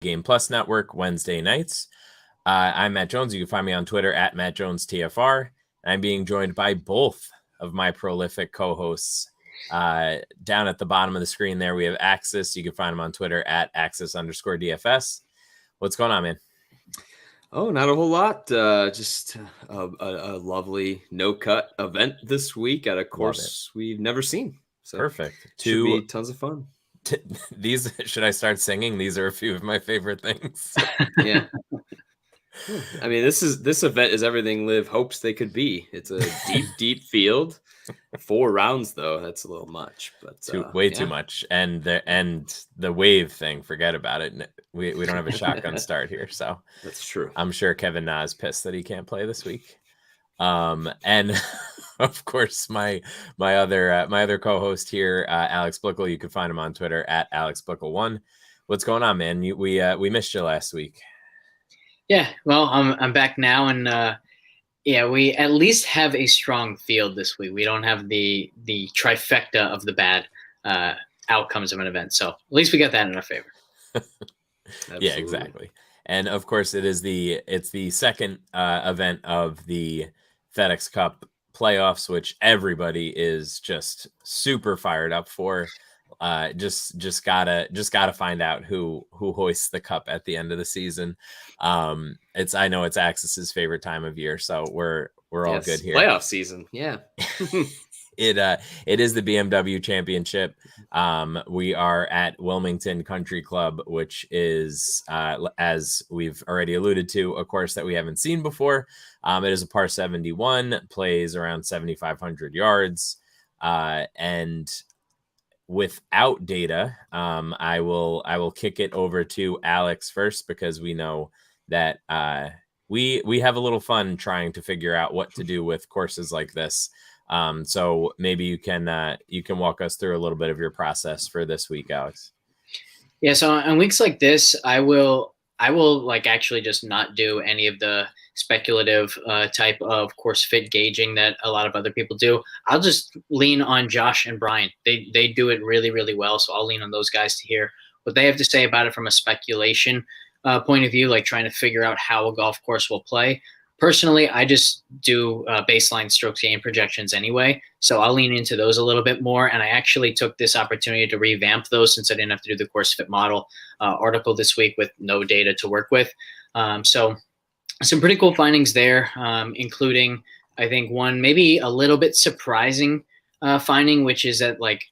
Game Plus Network Wednesday nights. I'm Matt Jones. You can find me on Twitter at Matt Jones TFR. I'm being joined by both of my prolific co-hosts. Down at the bottom of the screen there, we have Axis. You can find him on Twitter at Axis_DFS. What's going on, man? Oh, not a whole lot. Just a lovely no-cut event this week at a course we've never seen. So perfect. Should be tons of fun. These, should I start singing? These are a few of my favorite things. Yeah. I mean, this event is everything Liv hopes they could be. It's a deep field. 4 rounds though, that's a little much, but way too much. And the wave thing, forget about it. We don't have a shotgun start here, so that's true. I'm sure Kevin Na is pissed that he can't play this week. And of course, my other co-host here, Alex Blickle. You can find him on Twitter at AlexBlickle1. What's going on, man? We missed you last week. Yeah, well, I'm back now, and we at least have a strong field this week. We don't have the trifecta of the bad outcomes of an event, so at least we got that in our favor. Yeah, exactly. And of course, it's the second event of the FedEx Cup playoffs, which everybody is just super fired up for. Just gotta find out who hoists the cup at the end of the season. I know it's Axis's favorite time of year, so we're all good here. Playoff season, yeah. It is the BMW Championship. We are at Wilmington Country Club, which is, as we've already alluded to, a course that we haven't seen before. It is a par 71, plays around 7,500 yards, and without data, I will kick it over to Alex first, because we know that we have a little fun trying to figure out what to do with courses like this. So maybe you can walk us through a little bit of your process for this week, Alex. Yeah, so on weeks like this, I will like actually just not do any of the speculative type of course fit gauging that a lot of other people do. I'll just lean on Josh and Brian. They do it really, really well, so I'll lean on those guys to hear what they have to say about it from a speculation point of view, like trying to figure out how a golf course will play. Personally, I just do baseline strokes gain projections anyway, so I'll lean into those a little bit more. And I actually took this opportunity to revamp those since I didn't have to do the course fit model article this week with no data to work with. So some pretty cool findings there, including, I think, one maybe a little bit surprising finding, which is that, like,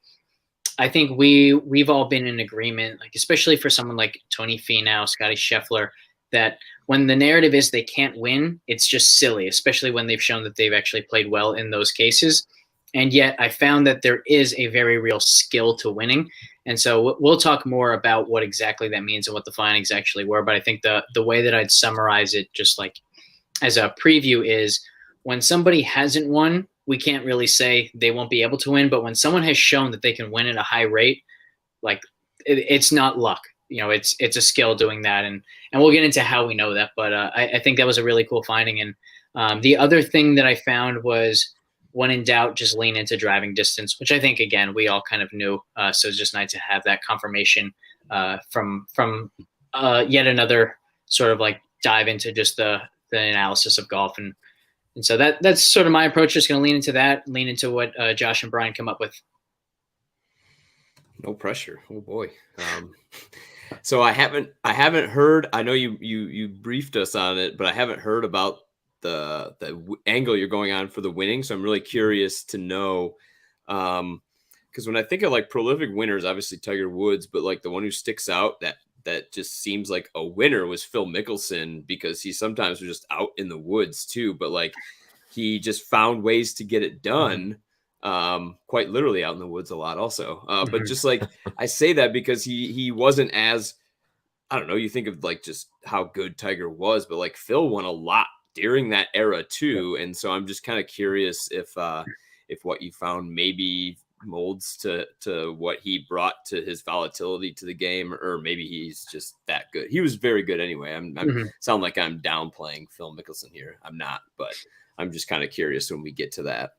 I think we've all been in agreement, like especially for someone like Tony Finau, Scotty Scheffler, that when the narrative is they can't win, it's just silly, especially when they've shown that they've actually played well in those cases. And yet I found that there is a very real skill to winning. And so we'll talk more about what exactly that means and what the findings actually were. But I think the way that I'd summarize it, just like as a preview, is when somebody hasn't won, we can't really say they won't be able to win. But when someone has shown that they can win at a high rate, like it's not luck. You know, it's a skill doing that. And we'll get into how we know that. But I think that was a really cool finding. And the other thing that I found was, when in doubt, just lean into driving distance, which I think, again, we all kind of knew. So it's just nice to have that confirmation from yet another sort of like dive into just the analysis of golf. And so that's sort of my approach. Just going to lean into that, lean into what Josh and Brian come up with. No pressure. Oh boy. So I haven't heard, I know you briefed us on it, but I haven't heard about the angle you're going on for the winning. So I'm really curious to know, because when I think of like prolific winners, obviously Tiger Woods, but like the one who sticks out that just seems like a winner was Phil Mickelson, because he sometimes was just out in the woods too, but like he just found ways to get it done. Quite literally out in the woods a lot also. But just like, I say that because he wasn't as, I don't know, you think of like just how good Tiger was, but like Phil won a lot during that era too. And so I'm just kind of curious if what you found maybe molds to what he brought to his volatility to the game, or maybe he's just that good. He was very good anyway. I'm sound like I'm downplaying Phil Mickelson here. I'm not, but I'm just kind of curious when we get to that.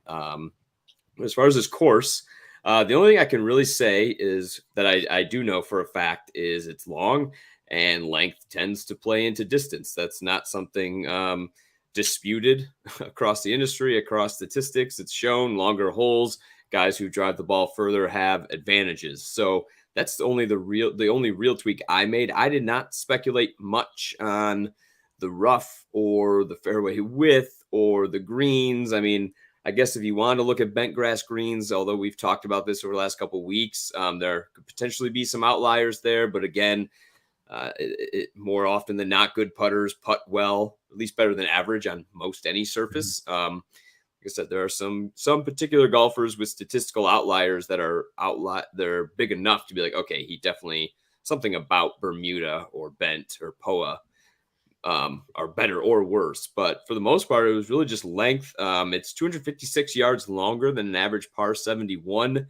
As far as this course, the only thing I can really say is that I do know for a fact is it's long, and length tends to play into distance. That's not something disputed across the industry, across statistics. It's shown longer holes, guys who drive the ball further have advantages. So that's the only real tweak I made. I did not speculate much on the rough or the fairway width or the greens. I mean, I guess if you want to look at bent grass greens, although we've talked about this over the last couple of weeks, there could potentially be some outliers there. But again, more often than not, good putters putt well, at least better than average on most any surface. Like I said, there are some particular golfers with statistical outliers that are they're big enough to be like, okay, he definitely something about Bermuda or bent or POA are better or worse. But for the most part, it was really just length. It's 256 yards longer than an average par 71.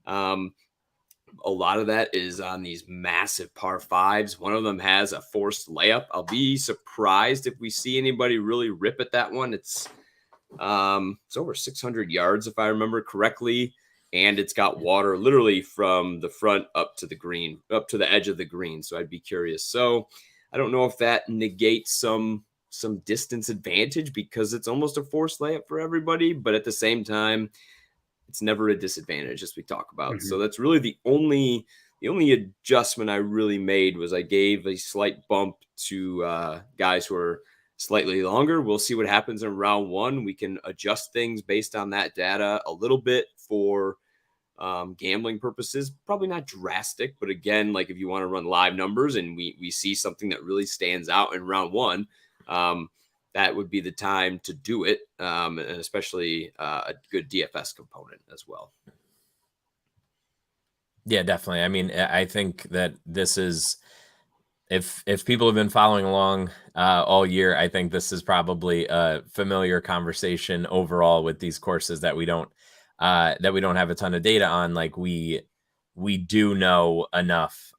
A lot of that is on these massive par fives. One of them has a forced layup. I'll be surprised if we see anybody really rip at that one. It's over 600 yards, if I remember correctly. And it's got water literally from the front up to the green, up to the edge of the green. So I'd be curious. So I don't know if that negates some distance advantage because it's almost a forced layup for everybody. But at the same time, it's never a disadvantage, as we talk about. So that's really the only adjustment I really made was I gave a slight bump to guys who are slightly longer. We'll see what happens in round one. We can adjust things based on that data a little bit for gambling purposes. Probably not drastic, but again, like if you want to run live numbers and we see something that really stands out in round one, that would be the time to do it, and especially a good DFS component as well. Yeah, definitely. I mean, I think that this is, if people have been following along all year, I think this is probably a familiar conversation overall with these courses that we don't have a ton of data on. Like we do know enough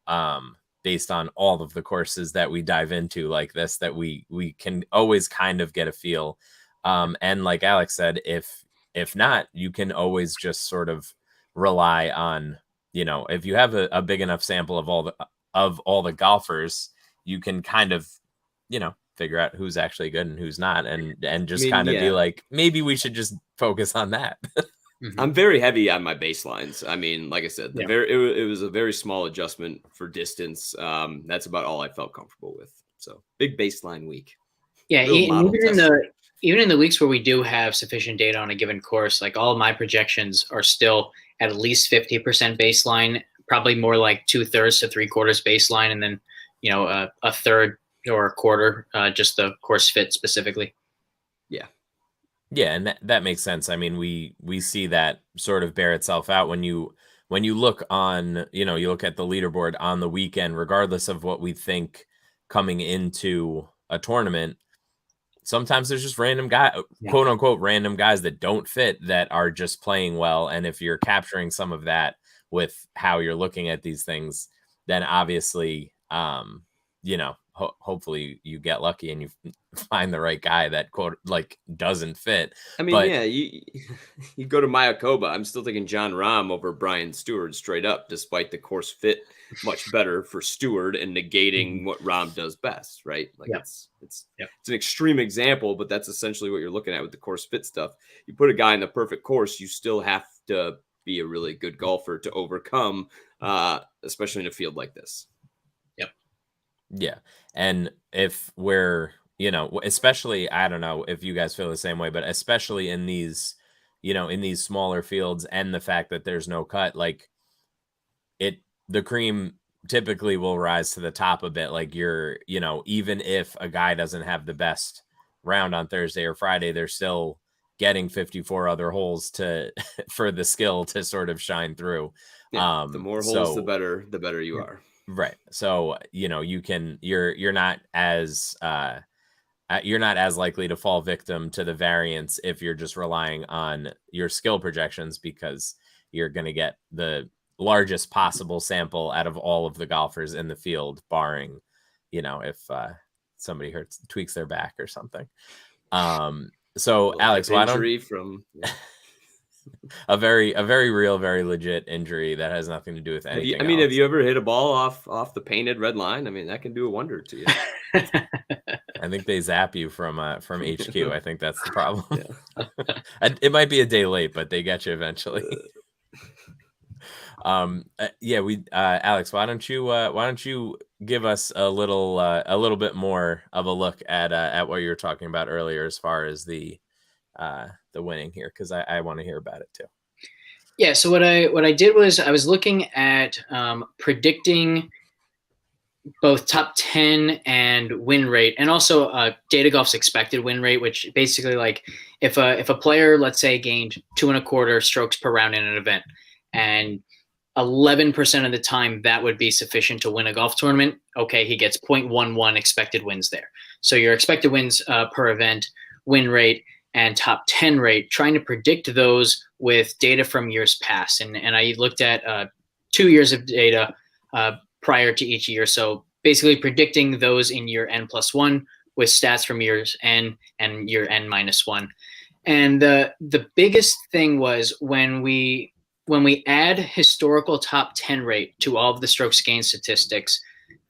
based on all of the courses that we dive into like this, that we can always kind of get a feel. And like Alex said, if not, you can always just sort of rely on, if you have a big enough sample of all the golfers, you can kind of, figure out who's actually good and who's not. And just be like, maybe we should just focus on that. I'm very heavy on my baselines. I mean, like I said, it was a very small adjustment for distance. That's about all I felt comfortable with. So big baseline week. Yeah, even in the weeks where we do have sufficient data on a given course, like all of my projections are still at least 50% baseline, probably more like 2/3 to 3/4 baseline, and then a third or a quarter just the course fit specifically. Yeah, and that makes sense. I mean, we see that sort of bear itself out when you look on, you look at the leaderboard on the weekend, regardless of what we think coming into a tournament. Sometimes there's just random quote unquote random guys that don't fit that are just playing well. And if you're capturing some of that with how you're looking at these things, then obviously, hopefully you get lucky and you find the right guy that quote like doesn't fit. I mean, you go to Mayakoba. I'm still thinking John Rahm over Brian Stewart straight up, despite the course fit much better for Stewart and negating what Rahm does best, right? Like it's an extreme example, but that's essentially what you're looking at with the course fit stuff. You put a guy in the perfect course, you still have to be a really good golfer to overcome, especially in a field like this. Yeah. And if we're, especially, I don't know if you guys feel the same way, but especially in these, in these smaller fields and the fact that there's no cut, like the cream typically will rise to the top a bit. Like even if a guy doesn't have the best round on Thursday or Friday, they're still getting 54 other holes for the skill to sort of shine through. Yeah, the more holes, the better you are. Right. So, you're not as likely to fall victim to the variance if you're just relying on your skill projections, because you're going to get the largest possible sample out of all of the golfers in the field, barring, if somebody tweaks their back or something. So Alex, why don't a very real, very legit injury that has nothing to do with anything. Have you ever hit a ball off the painted red line? I mean, that can do a wonder to you. I think they zap you from HQ. I think that's the problem. It might be a day late, but they get you eventually. Alex, why don't you give us a little bit more of a look at what you were talking about earlier as far as the winning here, because I want to hear about it too. Yeah. So what I did was I was looking at predicting both top 10 and win rate, and also Data Golf's expected win rate, which basically like if a player, let's say, gained 2.25 strokes per round in an event, and 11% of the time that would be sufficient to win a golf tournament. Okay, he gets 0.11 expected wins there. So your expected wins per event, win rate, and top 10 rate, trying to predict those with data from years past. And I looked at 2 years of data prior to each year. So basically predicting those in year N+1 with stats from years N and year N-1. And the biggest thing was when we add historical top 10 rate to all of the strokes gained statistics,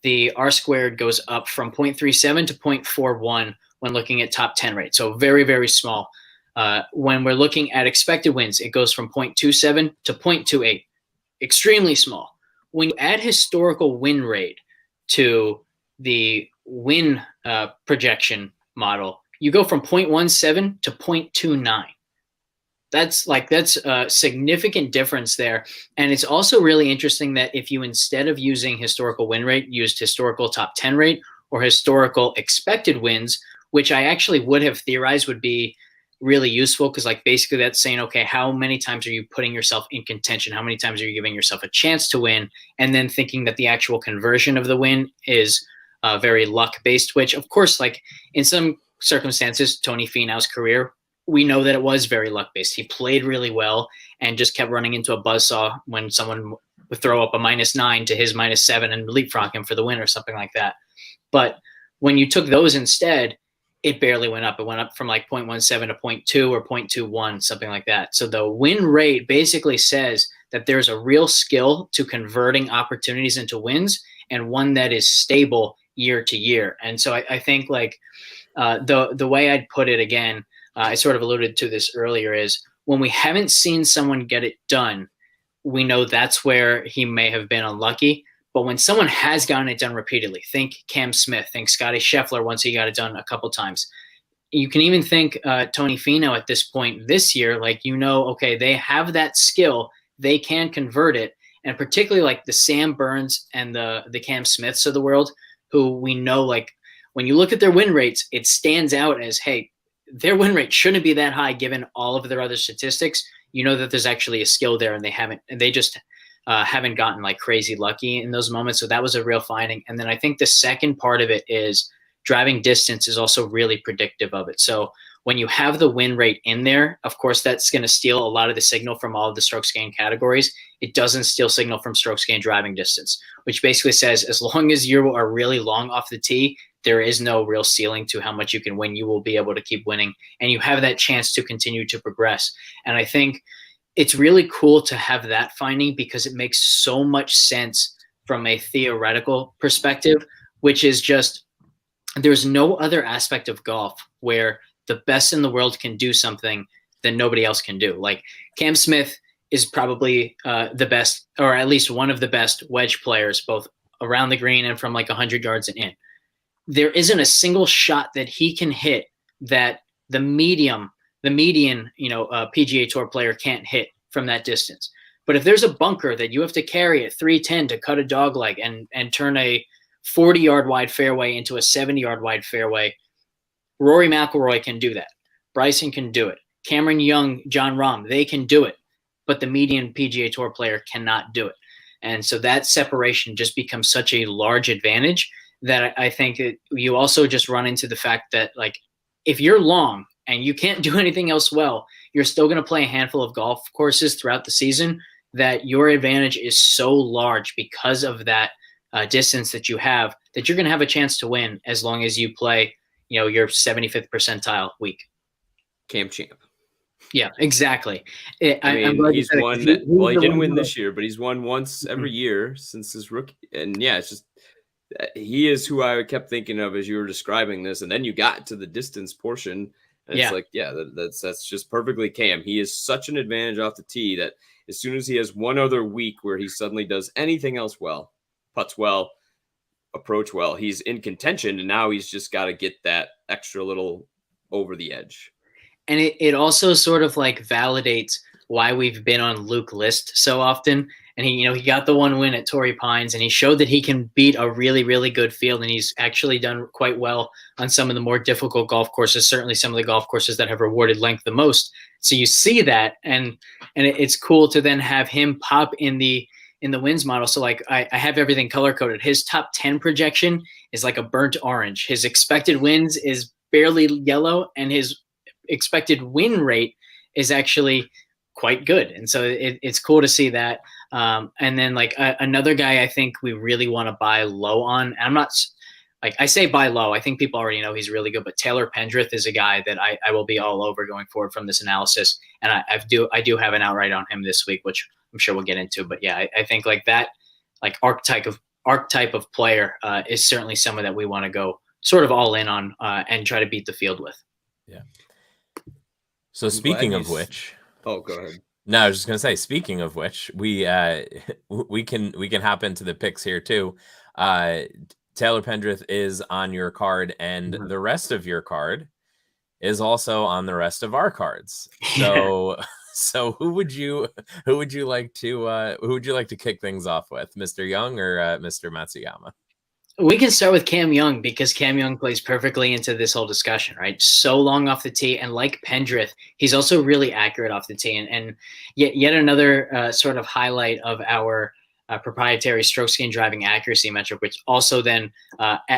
the R squared goes up from 0.37 to 0.41 when looking at top 10 rate. So very, very small. When we're looking at expected wins, it goes from 0.27 to 0.28, extremely small. When you add historical win rate to the win projection model, you go from 0.17 to 0.29. That's a significant difference there. And it's also really interesting that if you, instead of using historical win rate, used historical top 10 rate or historical expected wins, which I actually would have theorized would be really useful, because like basically that's saying, okay, how many times are you putting yourself in contention? How many times are you giving yourself a chance to win? And then thinking that the actual conversion of the win is very luck-based, which of course, like in some circumstances, Tony Finau's career, we know that it was very luck-based. He played really well and just kept running into a buzzsaw when someone would throw up a -9 to his -7 and leapfrog him for the win or something like that. But when you took those instead, it barely went up. It went up from like 0.17 to 0.2 or 0.21, something like that. So the win rate basically says that there's a real skill to converting opportunities into wins, and one that is stable year to year. And so I think like the way I'd put it again, I sort of alluded to this earlier, is when we haven't seen someone get it done, we know that's where he may have been unlucky. But when someone has gotten it done repeatedly, think Cam Smith, think Scotty Scheffler once he got it done a couple times. You can even think Tony Finau at this point this year, like, okay, they have that skill, they can convert it. And particularly like the Sam Burns and the Cam Smiths of the world, who we know, like when you look at their win rates, it stands out as, hey, their win rate shouldn't be that high given all of their other statistics. You know that there's actually a skill there, and they just haven't gotten like crazy lucky in those moments. So that was a real finding. And then I think the second part of it is driving distance is also really predictive of it. So when you have the win rate in there, of course, that's going to steal a lot of the signal from all of the strokes gained categories. It doesn't steal signal from strokes gained driving distance, which basically says as long as you are really long off the tee, there is no real ceiling to how much you can win. You will be able to keep winning, and you have that chance to continue to progress. And I think it's really cool to have that finding, because it makes so much sense from a theoretical perspective, which is just there's no other aspect of golf where the best in the world can do something that nobody else can do. Like Cam Smith is probably the best, or at least one of the best wedge players, both around the green and from like 100 yards and in. There isn't a single shot that he can hit that the median, PGA Tour player can't hit from that distance. But if there's a bunker that you have to carry at 310 to cut a dog leg and turn a 40-yard wide fairway into a 70-yard wide fairway, Rory McIlroy can do that. Bryson can do it. Cameron Young, John Rahm, they can do it. But the median PGA Tour player cannot do it. And so that separation just becomes such a large advantage that I think that you also just run into the fact that, like, if you're long and you can't do anything else well, you're still going to play a handful of golf courses throughout the season, that your advantage is so large because of that distance that you have, that you're going to have a chance to win as long as you play, your 75th percentile week. Cam Champ. Yeah, exactly. I I'm mean, glad you he's said it, 'cause won. he's Well, he the didn't one win who. this year, but he's won once every Mhm. year since his rookie. And yeah, it's just he is who I kept thinking of as you were describing this. And then you got to the distance portion, and it's Yeah. like, yeah, that's just perfectly Cam. He is such an advantage off the tee that as soon as he has one other week where he suddenly does anything else well, putts well, approach well, he's in contention, and now he's just got to get that extra little over the edge. And it also sort of like validates why we've been on Luke List so often. And he got the one win at Torrey Pines, and he showed that he can beat a really, really good field. And he's actually done quite well on some of the more difficult golf courses, certainly some of the golf courses that have rewarded length the most. So you see that, and it's cool to then have him pop in the wins model. So like I have everything color coded. His top 10 projection is like a burnt orange. His expected wins is barely yellow, and his expected win rate is actually quite good. And so it's cool to see that. And then like another guy I think we really want to buy low on. And I'm not like I say buy low. I think people already know he's really good, but Taylor Pendrith is a guy that I will be all over going forward from this analysis. And I do have an outright on him this week, which I'm sure we'll get into. But yeah, I think like that, like archetype of player is certainly someone that we want to go sort of all in on and try to beat the field with. Yeah. So speaking of which, oh, go ahead. No, I was just gonna say. Speaking of which, we can hop into the picks here too. Taylor Pendrith is on your card, and the rest of your card is also on the rest of our cards. So, so who would you like to kick things off with, Mr. Young or Mr. Matsuyama? We can start with Cam Young because Cam Young plays perfectly into this whole discussion, right? So long off the tee, and like Pendrith, he's also really accurate off the tee. And yet another sort of highlight of our proprietary stroke gain driving accuracy metric, which also then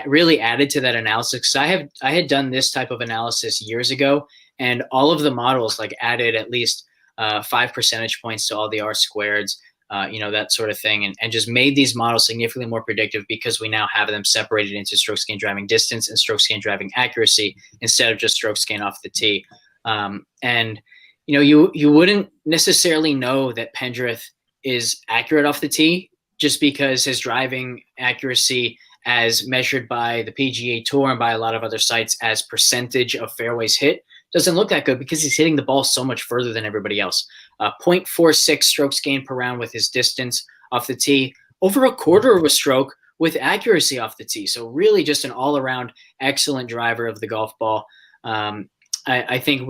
really added to that analysis. Because I had done this type of analysis years ago, and all of the models like added at least 5 percentage points to all the R squareds. That sort of thing, and just made these models significantly more predictive because we now have them separated into stroke gain driving distance and stroke gain driving accuracy instead of just stroke gain off the tee. And you wouldn't necessarily know that Pendrith is accurate off the tee just because his driving accuracy, as measured by the PGA Tour and by a lot of other sites as percentage of fairways hit, doesn't look that good because he's hitting the ball so much further than everybody else. 0.46 strokes gained per round with his distance off the tee, over a quarter of a stroke with accuracy off the tee. So really just an all-around excellent driver of the golf ball. I think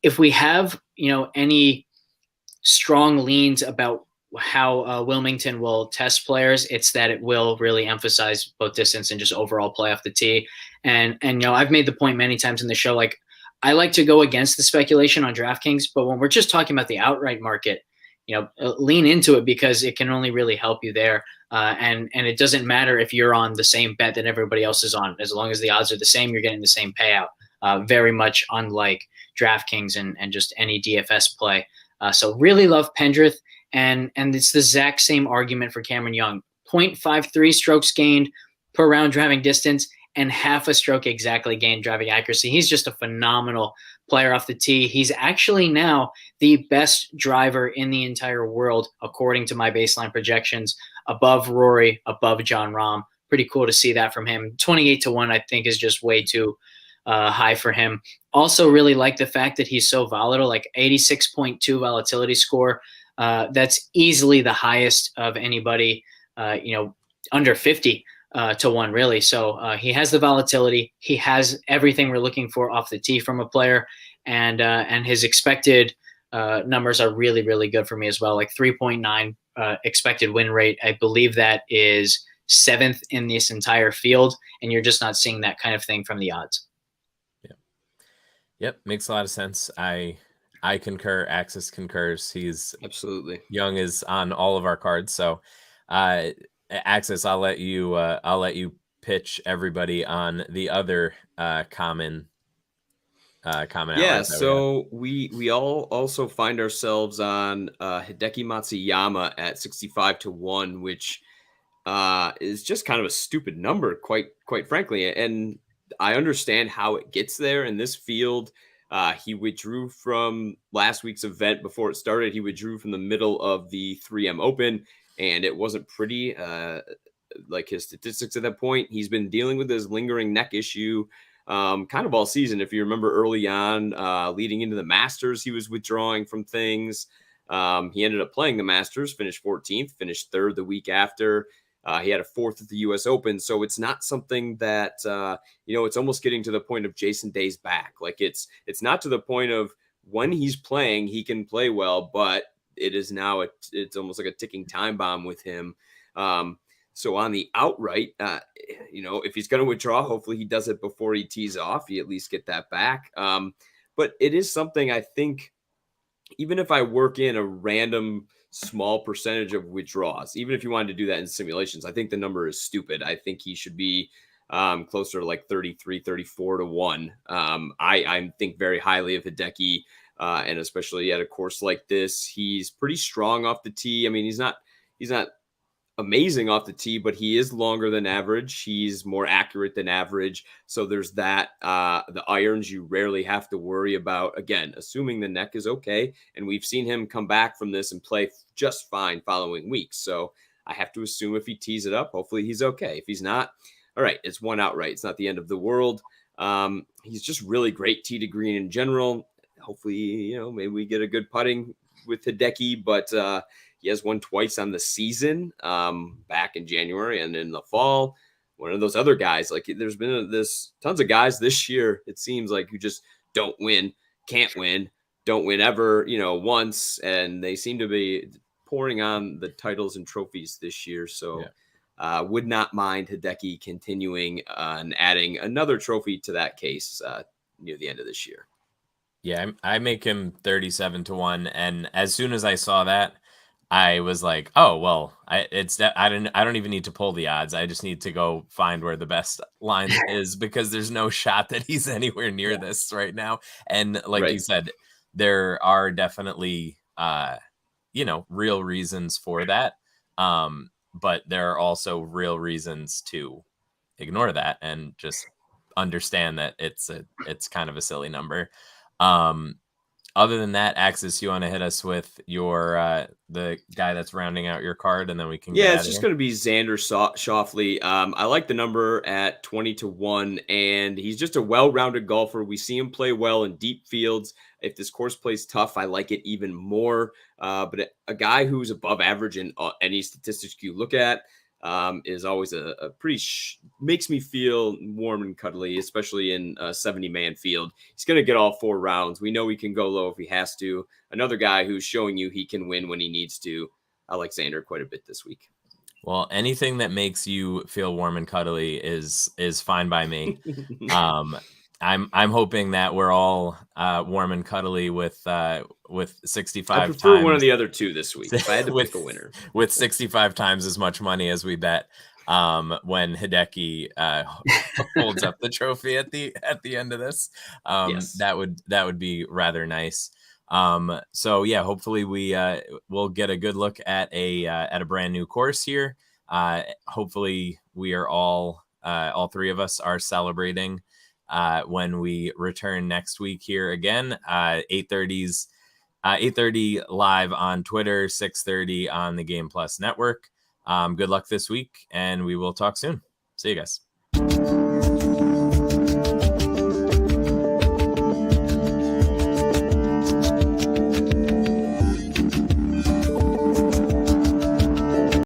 if we have any strong leans about how Wilmington will test players, it's that it will really emphasize both distance and just overall play off the tee. And I've made the point many times in the show, like I like to go against the speculation on DraftKings, but when we're just talking about the outright market, lean into it because it can only really help you there. And it doesn't matter if you're on the same bet that everybody else is on. As long as the odds are the same, you're getting the same payout. Very much unlike DraftKings and just any DFS play. So really love Pendrith, and it's the exact same argument for Cameron Young. 0.53 strokes gained per round driving distance and half a stroke exactly gained driving accuracy. He's just a phenomenal player off the tee. He's actually now the best driver in the entire world, according to my baseline projections, above Rory, above Jon Rahm. Pretty cool to see that from him. 28-1, I think, is just way too high for him. Also really like the fact that he's so volatile, like 86.2 volatility score. That's easily the highest of anybody, under 50 to 1, really. So he has the volatility. He has everything we're looking for off the tee from a player, and his expected numbers are really, really good for me as well. Like 3.9 expected win rate. I believe that is 7th in this entire field, and you're just not seeing that kind of thing from the odds. Yep, makes a lot of sense. I concur. Axis concurs. He's absolutely Young is on all of our cards. So, Axis, I'll let you pitch everybody on the other common. Yeah, so we all also find ourselves on Hideki Matsuyama at 65-1, which is just kind of a stupid number, quite frankly. And I understand how it gets there in this field. He withdrew from last week's event before it started. He withdrew from the middle of the 3M Open, and it wasn't pretty. Like his statistics at that point, he's been dealing with his lingering neck issue kind of all season. If you remember early on, leading into the Masters, he was withdrawing from things. He ended up playing the Masters, finished 14th, finished third the week after. He had a fourth at the U.S. Open, so it's not something that it's almost getting to the point of Jason Day's back. Like it's not to the point of when he's playing, he can play well, but it is now it's almost like a ticking time bomb with him. So on the outright, if he's going to withdraw, hopefully he does it before he tees off. You at least get that back. But it is something I think, even if I work in a random small percentage of withdrawals, even if you wanted to do that in simulations, I think the number is stupid. I think he should be closer to like 33, 34 to 1. I think very highly of Hideki, and especially at a course like this. He's pretty strong off the tee. I mean, he's not amazing off the tee, but he is longer than average. He's more accurate than average. So there's that. The irons you rarely have to worry about. Again, assuming the neck is okay. And we've seen him come back from this and play just fine following weeks. So I have to assume if he tees it up, hopefully he's okay. If he's not, all right, it's one outright. It's not the end of the world. He's just really great tee to green in general. Hopefully, maybe we get a good putting with Hideki, but he has won twice on the season, back in January and in the fall. One of those other guys, like there's been tons of guys this year, it seems like, who just don't win, can't win, don't win ever, once. And they seem to be pouring on the titles and trophies this year. So would not mind Hideki continuing and adding another trophy to that case near the end of this year. Yeah, I make him 37 to 1. And as soon as I saw that, I was like, oh, well, I don't even need to pull the odds. I just need to go find where the best line is, because there's no shot that he's anywhere near this right now. And like you said, there are definitely, real reasons for that. But there are also real reasons to ignore that and just understand that it's kind of a silly number. Other than that, Axis, you want to hit us with your the guy that's rounding out your card, and then we can it's just going to be Xander Schauffele. I like the number at 20 to 1, and he's just a well-rounded golfer. We see him play well in deep fields. If this course plays tough, I like it even more. But a guy who's above average in any statistics you look at is always a pretty makes me feel warm and cuddly, especially in a 70-man field. He's going to get all 4 rounds. We know he can go low if he has to. Another guy who's showing you he can win when he needs to. I like Xander quite a bit this week. Well, anything that makes you feel warm and cuddly is fine by me. I'm hoping that we're all warm and cuddly with 65. I prefer one of the other two this week. If I had to pick a winner, with 65 times as much money as we bet when Hideki holds up the trophy at the end of this, that would be rather nice. So yeah, hopefully we'll get a good look at a brand new course here. Hopefully we are all 3 of us are celebrating when we return next week here again, 8:30 live on Twitter, 6:30 on the Game Plus Network. Good luck this week, and we will talk soon. See you guys.